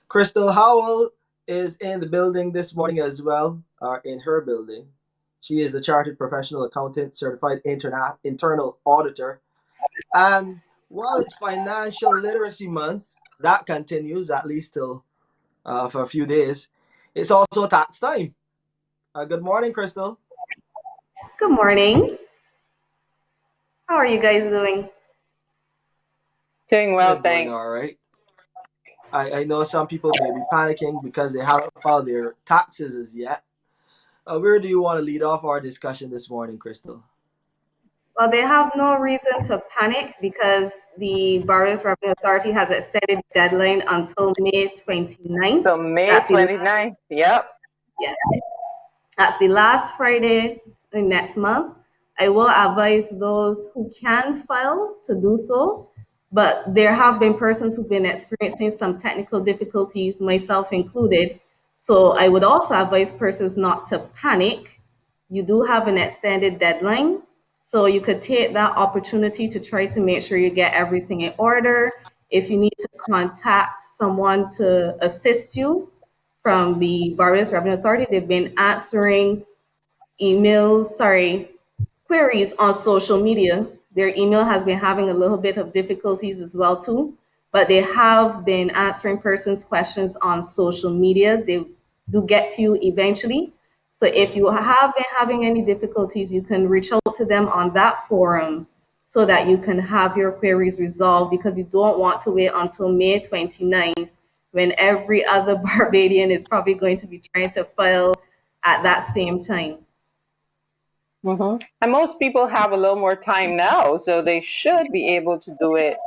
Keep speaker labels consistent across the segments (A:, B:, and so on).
A: Crystal Howell is in the building this morning as well, in her building. She is a chartered professional accountant, certified internal auditor. And while it's Financial Literacy Month, that continues at least till for a few days. It's also tax time. Good morning, Crystal.
B: Good morning. How are you guys doing?
C: Doing
A: We're
C: well,
A: doing all
C: thanks.
A: right. I know some people may be panicking because they haven't filed their taxes as yet. Where do you want to lead off our discussion this morning, Crystal?
B: Well, they have no reason to panic because the Borrowers Revenue Authority has extended deadline until May 29th.
C: So May
B: That's the
C: 29th. Yep.
B: yeah, that's the last Friday in next month. I will advise those who can file to do so, but there have been persons who've been experiencing some technical difficulties, myself included. So I would also advise persons not to panic. You do have an extended deadline, so you could take that opportunity to try to make sure you get everything in order. If you need to contact someone to assist you, from the Borrowers Revenue Authority. They've been answering queries on social media. Their email has been having a little bit of difficulties as well too, but they have been answering persons' questions on social media. They do get to you eventually. So if you have been having any difficulties, you can reach out to them on that forum so that you can have your queries resolved because you don't want to wait until May 29th when every other Barbadian is probably going to be trying to file at that same time.
C: And most people have a little more time now, so they should be able to do it.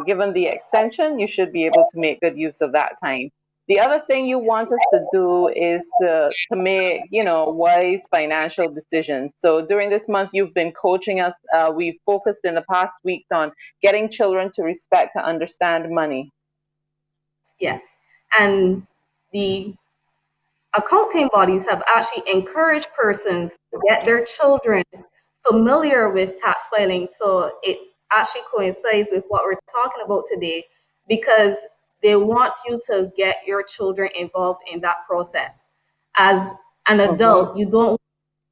C: Given the extension, you should be able to make good use of that time. The other thing you want us to do is to make, wise financial decisions. So during this month, you've been coaching us. We've focused in the past weeks on getting children to respect and understand money.
B: Yes. And the accounting bodies have actually encouraged persons to get their children familiar with tax filing. So it actually coincides with what we're talking about today because they want you to get your children involved in that process. As an
A: Mm-hmm.
B: adult, you don't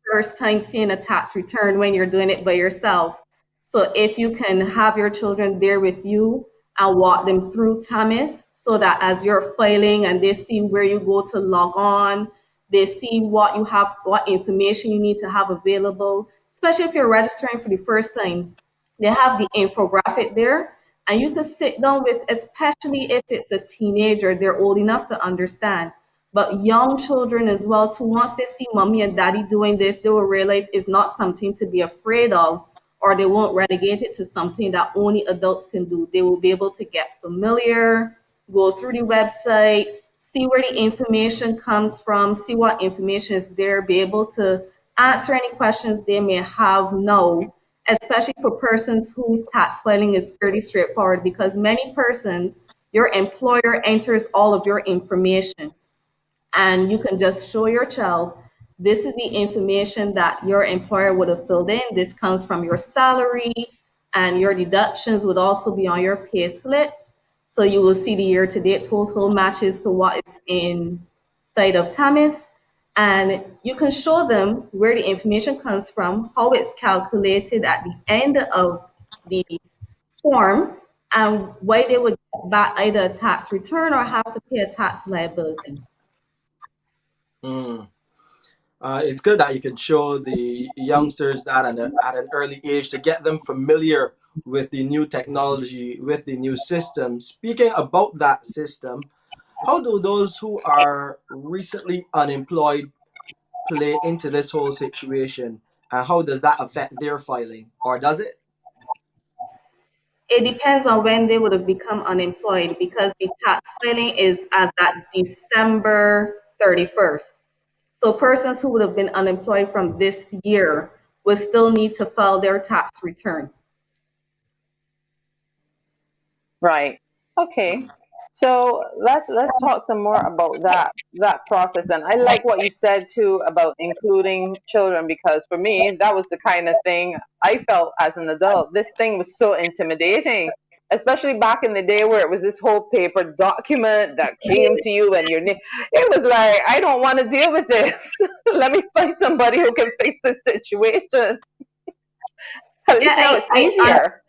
B: first time seeing a tax return when you're doing it by yourself. So if you can have your children there with you and walk them through TAMIS so that as you're filing and they see where you go to log on, they see what you have, what information you need to have available, especially if you're registering for the first time. They have the infographic there and you can sit down with, especially if it's a teenager, they're old enough to understand, but young children as well too, once they see mommy and daddy doing this, they will realize it's not something to be afraid of, or they won't relegate it to something that only adults can do. They will be able to get familiar, go through the website, see where the information comes from, see what information is there, be able to answer any questions they may have now, especially for persons whose tax filing is fairly straightforward because many persons, your employer enters all of your information and you can just show your child this is the information that your employer would have filled in. This comes from your salary, and your deductions would also be on your pay slips. So you will see the year to date total matches to what is inside of TAMIS. And you can show them where the information comes from, how it's calculated at the end of the form, and why they would get back either a tax return or have to pay a tax liability.
A: Mm. It's good that you can show the youngsters that at an early age to get them familiar with the new technology, with the new system. Speaking about that system, how do those who are recently unemployed play into this whole situation? And how does that affect their filing? Or does it?
B: It depends on when they would have become unemployed because the tax filing is as at December 31st. So persons who would have been unemployed from this year will still need to file their tax return.
C: Right. Okay. So let's talk some more about that process. And I like what you said too about including children because for me that was the kind of thing I felt as an adult. This thing was so intimidating. especially back in the day where it was this whole paper document that came to you and your name. It was like, I don't want to deal with this. Let me find somebody who can fix this situation. At
B: Yeah,
C: least now it's easier.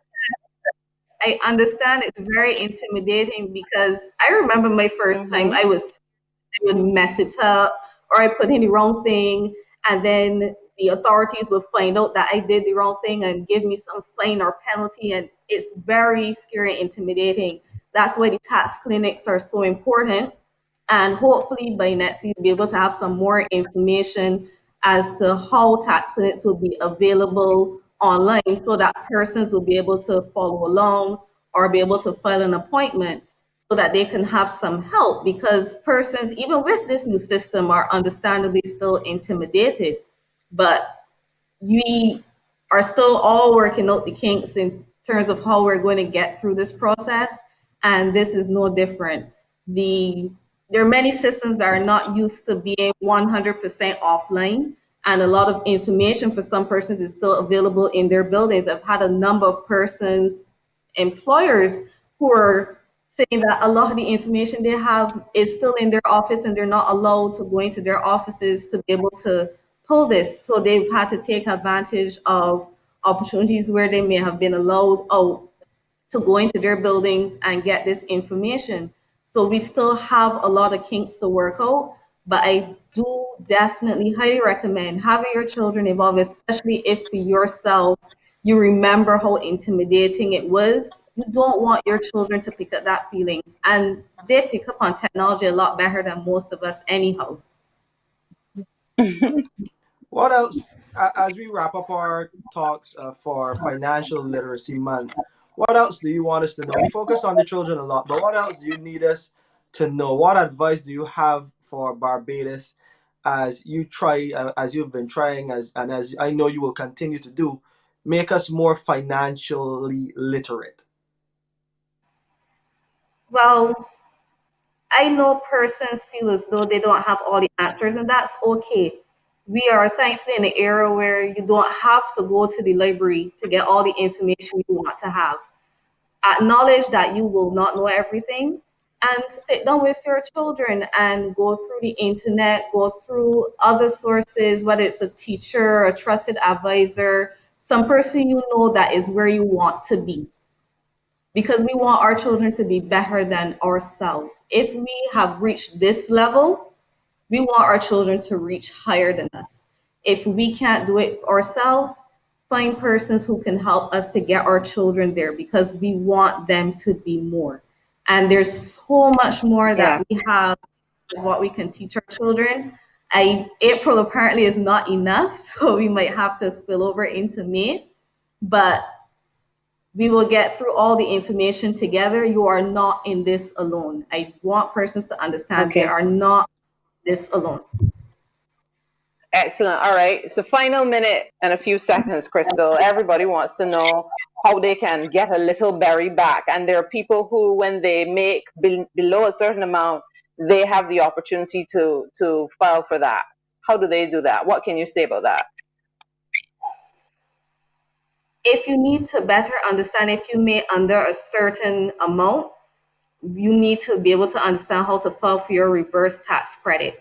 B: I understand it's very intimidating because I remember my first time
C: Mm-hmm.
B: I would mess it up or I put in the wrong thing, and then the authorities would find out that I did the wrong thing and give me some fine or penalty, and it's very scary and intimidating. That's why the tax clinics are so important, and hopefully by next year, you'll be able to have some more information as to how tax credits will be available online so that persons will be able to follow along or be able to file an appointment so that they can have some help, because persons, even with this new system, are understandably still intimidated. But we are still all working out the kinks in terms of how we're going to get through this process, and this is no different. The There are many systems that are not used to being 100% offline, and a lot of information for some persons is still available in their buildings. I've had a number of persons, employers, who are saying that a lot of the information they have is still in their office and they're not allowed to go into their offices to be able to pull this. So they've had to take advantage of opportunities where they may have been allowed out to go into their buildings and get this information. So we still have a lot of kinks to work out, but I do definitely highly recommend having your children involved, especially if for yourself you remember how intimidating it was. You don't want your children to pick up that feeling, and they pick up on technology a lot better than most of us anyhow.
A: What else, as we wrap up our talks for Financial Literacy Month, what else do you want us to know? We focused on the children a lot, but what else do you need us to know? What advice do you have for Barbados as you try, as you've been trying, and as I know you will continue to do, make us more financially literate?
B: Well, I know persons feel as though they don't have all the answers, and that's okay. We are thankfully in an era where you don't have to go to the library to get all the information you want to have. Acknowledge that you will not know everything, and sit down with your children and go through the internet, go through other sources, whether it's a teacher, a trusted advisor, some person you know that is where you want to be, because we want our children to be better than ourselves. If we have reached this level, we want our children to reach higher than us. If we can't do it ourselves, find persons who can help us to get our children there, because we want them to be more. And there's so much more that
C: Yeah.
B: we have, what we can teach our children. April apparently is not enough, so we might have to spill over into May. But we will get through all the information together. You are not in this alone. I want persons to understand they
C: Okay.
B: are not this alone.
C: Excellent. All right. So, final minute and a few seconds, Crystal. Everybody wants to know how they can get a little berry back. And there are people who, when they make below a certain amount, they have the opportunity to file for that. How do they do that? What can you say about that?
B: If you need to better understand, if you made under a certain amount, you need to be able to understand how to file for your reverse tax credit.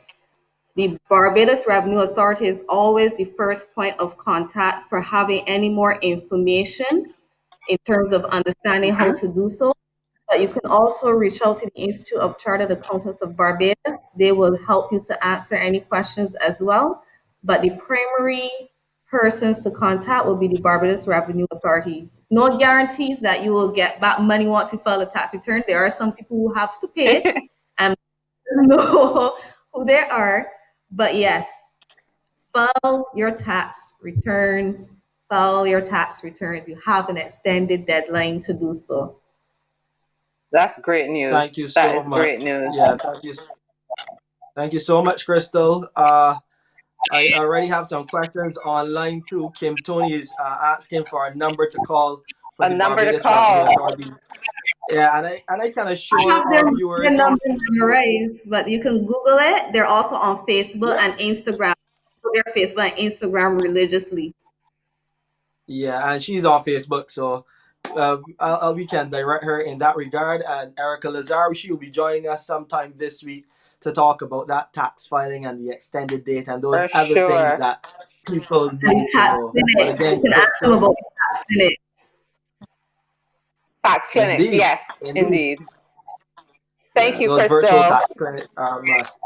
B: The Barbados Revenue Authority is always the first point of contact for having any more information in terms of understanding how
C: Mm-hmm.
B: to do so. But you can also reach out to the Institute of Chartered Accountants of Barbados. They will help you to answer any questions as well. But the primary persons to contact will be the Barbados Revenue Authority. No guarantees that you will get back money once you file a tax return. There are some people who have to pay it, and know who they are. But yes, file your tax returns. File your tax returns. You have an extended deadline to do so.
C: That's great
A: Thank
C: news.
A: you
C: That
A: so
C: is great
A: much.
C: news.
A: Yeah, thank you so much, Crystal. I already have some questions online too. Kim Tony is asking for a number to call for
C: A
A: the
C: number to
A: Barbados Revenue
C: call.
A: Authority. Yeah, and I can
B: I
A: assure
B: have
A: our
B: their
A: viewers.
B: numbers memorized, but you can Google it. They're also on Facebook
A: Yeah,
B: and Instagram. Their Facebook and Instagram religiously.
A: yeah, and she's on Facebook, so we can direct her in that regard. And Erica Lazar, she will be joining us sometime this week to talk about that tax filing and the extended date and those
C: For
A: other things
C: sure.
A: that people
B: And
A: need to
B: tax
A: know. But
B: clinic. You
A: again,
B: can ask them
A: Crystal,
B: about the tax clinic.
C: Tax clinics,
A: indeed,
C: yes,
A: indeed,
C: indeed. Thank
A: yeah,
C: you,
A: those virtual
C: Crystal.
A: tax credits are a must.